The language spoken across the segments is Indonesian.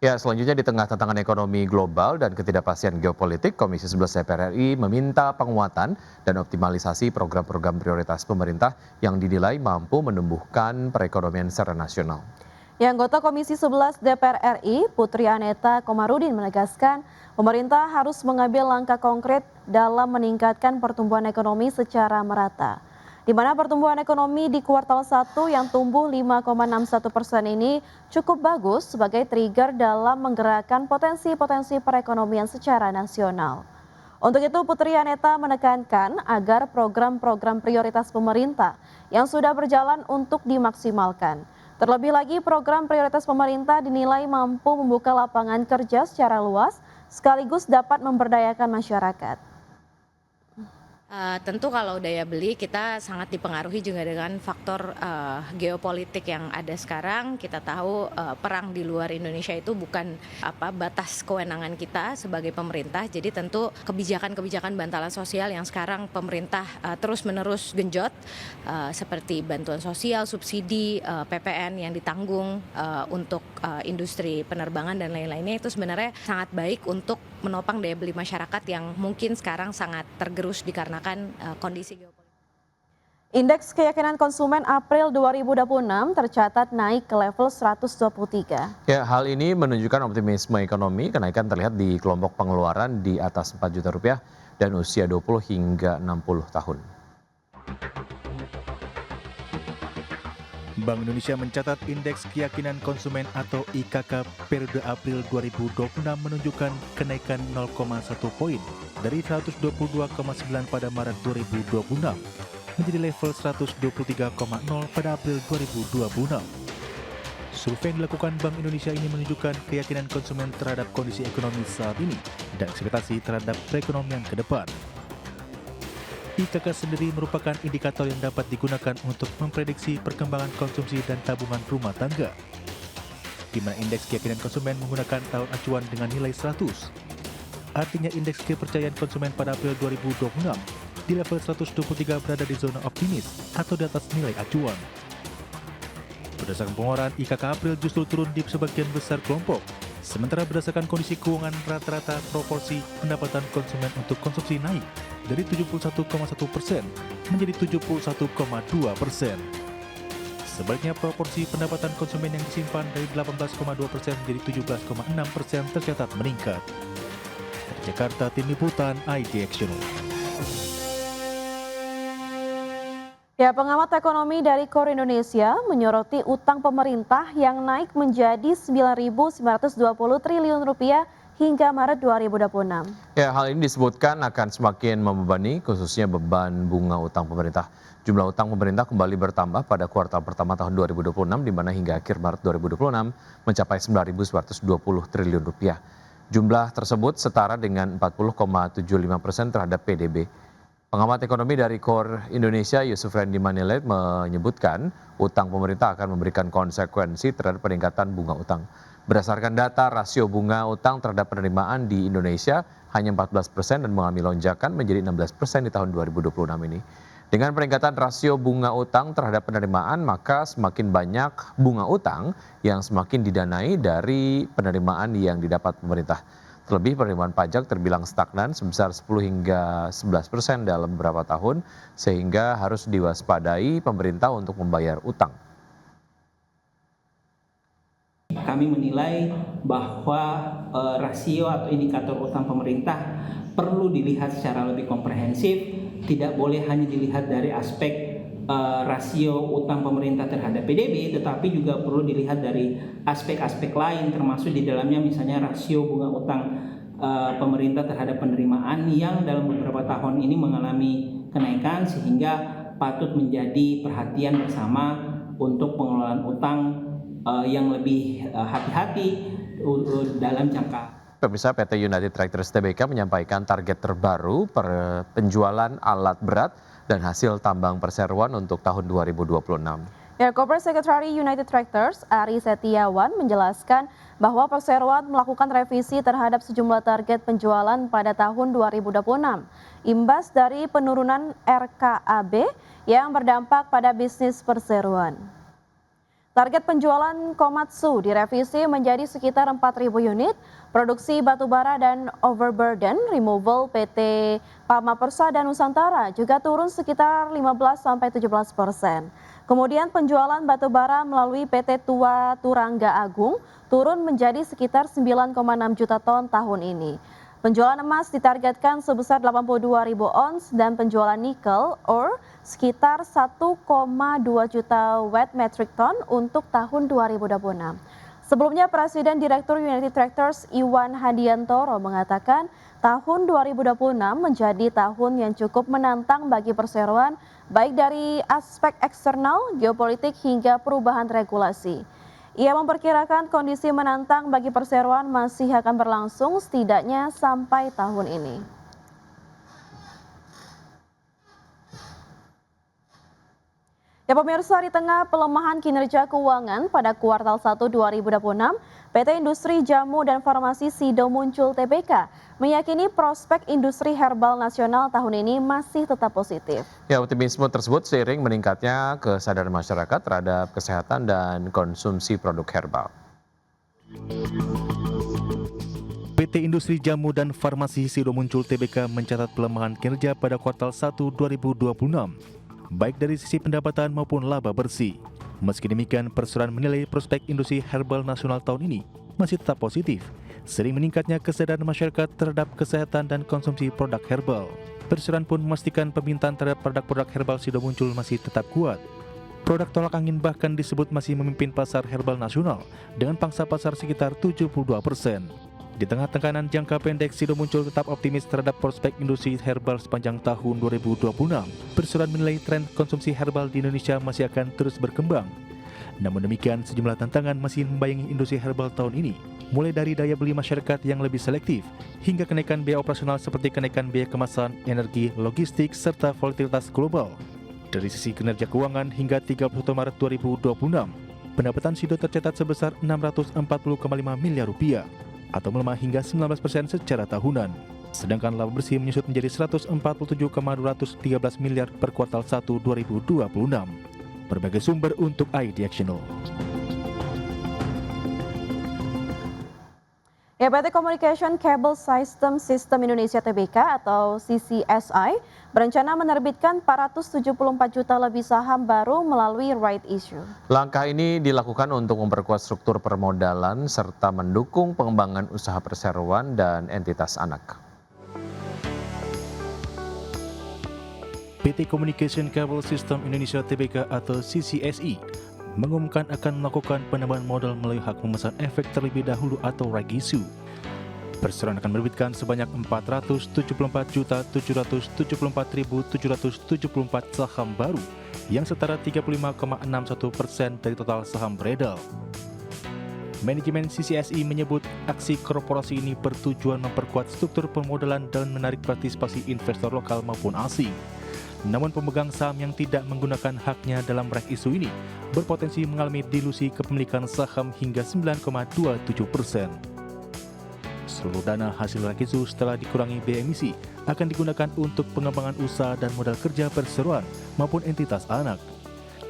Ya, selanjutnya di tengah tantangan ekonomi global dan ketidakpastian geopolitik, Komisi 11 DPR RI meminta penguatan dan optimalisasi program-program prioritas pemerintah yang dinilai mampu menumbuhkan perekonomian secara nasional. Ya, anggota Komisi 11 DPR RI, Putri Aneta Komarudin menegaskan, pemerintah harus mengambil langkah konkret dalam meningkatkan pertumbuhan ekonomi secara merata. Di mana pertumbuhan ekonomi di kuartal 1 yang tumbuh 5,61% ini cukup bagus sebagai trigger dalam menggerakkan potensi-potensi perekonomian secara nasional. Untuk itu, Putri Aneta menekankan agar program-program prioritas pemerintah yang sudah berjalan untuk dimaksimalkan. Terlebih lagi, program prioritas pemerintah dinilai mampu membuka lapangan kerja secara luas sekaligus dapat memberdayakan masyarakat. Tentu kalau daya beli kita sangat dipengaruhi juga dengan faktor geopolitik yang ada sekarang. Kita tahu perang di luar Indonesia itu bukan batas kewenangan kita sebagai pemerintah. Jadi tentu kebijakan-kebijakan bantalan sosial yang sekarang pemerintah terus-menerus genjot seperti bantuan sosial, subsidi, PPN yang ditanggung untuk industri penerbangan dan lain-lainnya itu sebenarnya sangat baik untuk menopang daya beli masyarakat yang mungkin sekarang sangat tergerus dikarenakan kondisi geopolitik. Indeks keyakinan konsumen April 2026 tercatat naik ke level 123. Ya, hal ini menunjukkan optimisme ekonomi. Kenaikan terlihat di kelompok pengeluaran di atas 4 juta rupiah dan usia 20 hingga 60 tahun. Bank Indonesia mencatat indeks keyakinan konsumen atau IKK periode April 2026 menunjukkan kenaikan 0,1 poin dari 122,9 pada Maret 2026 menjadi level 123,0 pada April 2026. Survei yang dilakukan Bank Indonesia ini menunjukkan keyakinan konsumen terhadap kondisi ekonomi saat ini dan ekspektasi terhadap perekonomian ke depan. IKK sendiri merupakan indikator yang dapat digunakan untuk memprediksi perkembangan konsumsi dan tabungan rumah tangga, di mana indeks keyakinan konsumen menggunakan tahun acuan dengan nilai 100. Artinya indeks kepercayaan konsumen pada April 2026 di level 123 berada di zona optimis atau di atas nilai acuan. Berdasarkan pengeluaran, IKK April justru turun di sebagian besar kelompok, sementara berdasarkan kondisi keuangan rata-rata proporsi pendapatan konsumen untuk konsumsi naik dari 71,1% menjadi 71,2%. Sebaliknya proporsi pendapatan konsumen yang disimpan dari 18,2% menjadi 17,6% tercatat meningkat. Dari Jakarta, Tim Liputan IDX Channel. Ya, pengamat ekonomi dari KOR Indonesia menyoroti utang pemerintah yang naik menjadi 9.920 triliun rupiah hingga Maret 2026. Ya, hal ini disebutkan akan semakin membebani khususnya beban bunga utang pemerintah. Jumlah utang pemerintah kembali bertambah pada kuartal pertama tahun 2026 di mana hingga akhir Maret 2026 mencapai 9.120 triliun rupiah. Jumlah tersebut setara dengan 40,75% terhadap PDB. Pengamat ekonomi dari KOR Indonesia Yusuf Randy Manilet menyebutkan utang pemerintah akan memberikan konsekuensi terhadap peningkatan bunga utang. Berdasarkan data, rasio bunga utang terhadap penerimaan di Indonesia hanya 14% dan mengalami lonjakan menjadi 16% di tahun 2026 ini. Dengan peningkatan rasio bunga utang terhadap penerimaan, maka semakin banyak bunga utang yang semakin didanai dari penerimaan yang didapat pemerintah. Terlebih penerimaan pajak terbilang stagnan sebesar 10 hingga 11% dalam beberapa tahun, sehingga harus diwaspadai pemerintah untuk membayar utang. Kami menilai bahwa rasio atau indikator utang pemerintah perlu dilihat secara lebih komprehensif, tidak boleh hanya dilihat dari aspek rasio utang pemerintah terhadap PDB, tetapi juga perlu dilihat dari aspek-aspek lain, termasuk di dalamnya misalnya rasio bunga utang pemerintah terhadap penerimaan yang dalam beberapa tahun ini mengalami kenaikan, sehingga patut menjadi perhatian bersama untuk pengelolaan utang yang lebih hati-hati dalam jangka. Pemirsa, PT United Tractors Tbk menyampaikan target terbaru per penjualan alat berat dan hasil tambang perseroan untuk tahun 2026. Ya, Corporate Secretary United Tractors Ari Setiawan menjelaskan bahwa perseroan melakukan revisi terhadap sejumlah target penjualan pada tahun 2026, imbas dari penurunan RKAB yang berdampak pada bisnis perseroan. Target penjualan Komatsu direvisi menjadi sekitar 4.000 unit, produksi batubara dan overburden removal PT Pama Persada Nusantara juga turun sekitar 15-17%. Kemudian penjualan batubara melalui PT Tua Turangga Agung turun menjadi sekitar 9,6 juta ton tahun ini. Penjualan emas ditargetkan sebesar 82.000 ons dan penjualan nikel ore sekitar 1,2 juta wet metric ton untuk tahun 2026. Sebelumnya Presiden Direktur United Tractors Iwan Hadiantoro mengatakan tahun 2026 menjadi tahun yang cukup menantang bagi perseroan baik dari aspek eksternal, geopolitik hingga perubahan regulasi. Ia memperkirakan kondisi menantang bagi perseroan masih akan berlangsung setidaknya sampai tahun ini. Ya pemirsa, di tengah pelemahan kinerja keuangan pada kuartal 1 2026, PT Industri Jamu dan Farmasi Sido Muncul Tbk meyakini prospek industri herbal nasional tahun ini masih tetap positif. Ya, optimisme tersebut seiring meningkatnya kesadaran masyarakat terhadap kesehatan dan konsumsi produk herbal. PT Industri Jamu dan Farmasi Sido Muncul Tbk mencatat pelemahan kinerja pada kuartal 1 2026, baik dari sisi pendapatan maupun laba bersih. Meski demikian, perseroan menilai prospek industri herbal nasional tahun ini masih tetap positif, sering meningkatnya kesadaran masyarakat terhadap kesehatan dan konsumsi produk herbal. Perseroan pun memastikan permintaan terhadap produk-produk herbal Sido Muncul masih tetap kuat. Produk tolak angin bahkan disebut masih memimpin pasar herbal nasional dengan pangsa pasar sekitar 72%. Di tengah tekanan jangka pendek, Sido Muncul tetap optimis terhadap prospek industri herbal sepanjang tahun 2026. Perseroan menilai tren konsumsi herbal di Indonesia masih akan terus berkembang. Namun demikian, sejumlah tantangan masih membayangi industri herbal tahun ini, mulai dari daya beli masyarakat yang lebih selektif, hingga kenaikan biaya operasional seperti kenaikan biaya kemasan, energi, logistik, serta volatilitas global. Dari sisi kinerja keuangan hingga 31 Maret 2026, pendapatan Sido tercatat sebesar Rp640,5 miliar, atau melemah hingga 19% secara tahunan. Sedangkan laba bersih menyusut menjadi Rp147,213 miliar per kuartal 1 2026. Berbagai sumber untuk iDirectional. PT Communication Cable System Indonesia Tbk atau CCSI berencana menerbitkan 474 juta lebih saham baru melalui right issue. Langkah ini dilakukan untuk memperkuat struktur permodalan serta mendukung pengembangan usaha perseroan dan entitas anak. PT Communication Cable System Indonesia Tbk atau CCSI mengumumkan akan melakukan penambahan modal melalui hak memesan efek terlebih dahulu atau right issue. Perseroan akan menerbitkan sebanyak 474.774.774 saham baru yang setara 35,61% dari total saham beredar. Manajemen CCSI menyebut aksi korporasi ini bertujuan memperkuat struktur permodalan dan menarik partisipasi investor lokal maupun asing. Namun pemegang saham yang tidak menggunakan haknya dalam right issue ini berpotensi mengalami dilusi kepemilikan saham hingga 9,27%. Seluruh dana hasil right issue setelah dikurangi biaya emisi akan digunakan untuk pengembangan usaha dan modal kerja perseroan maupun entitas anak.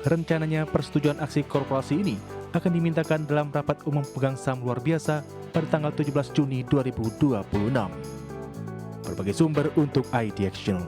Rencananya persetujuan aksi korporasi ini akan dimintakan dalam rapat umum pemegang saham luar biasa pada tanggal 17 Juni 2026. Berbagai sumber untuk iDirectional.